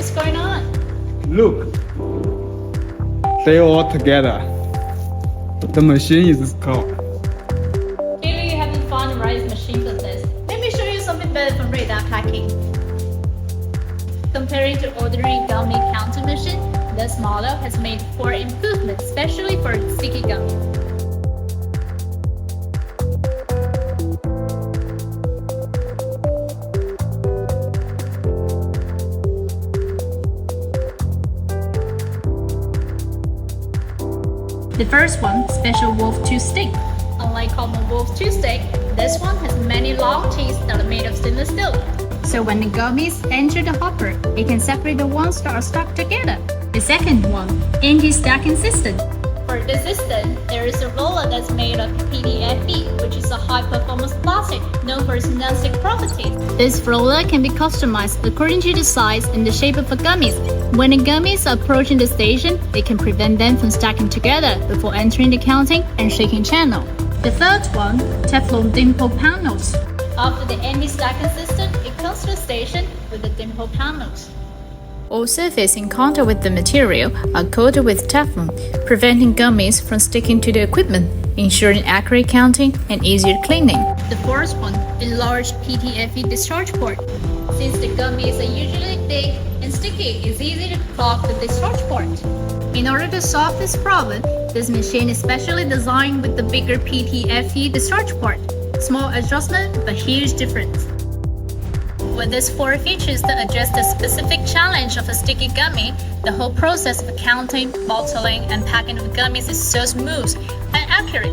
what's going on? Look, they all together. The machine is called. Clearly you haven't found the right machine for this. Let me show you something better from Ruida packing. Comparing to ordinary gummy counting machine, this model has made 4 improvements, especially for sticky gummy. The first one, Special Wolf 2 Stick. Unlike common Wolf 2 Stick, this one has many long teeth that are made of stainless steel. So when the gummies enter the hopper, it can separate the ones that are stuck together. The second one, Anti-Stacking System. For this system, there is a roller that's made of PTFE, which is a high-performance plastic known for its non-stick properties. This roller can be customized according to the size and the shape of the gummies. When the gummies are approaching the station, it can prevent them from stacking together before entering the counting and shaking channel. The third one, Teflon dimple panels. After the anti-stacking system, it comes to the station with the dimple panels. All surfaces in contact with the material are coated with Teflon, preventing gummies from sticking to the equipment, ensuring accurate counting and easier cleaning. The fourth one, enlarged PTFE discharge port. Since the gummies are usually big and sticky, it's easy to clog the discharge port. In order to solve this problem, this machine is specially designed with the bigger PTFE discharge port. Small adjustment, but huge difference. With these 4 features that address the specific challenge of a sticky gummy, the whole process of counting, bottling, and packing of gummies is so smooth and accurate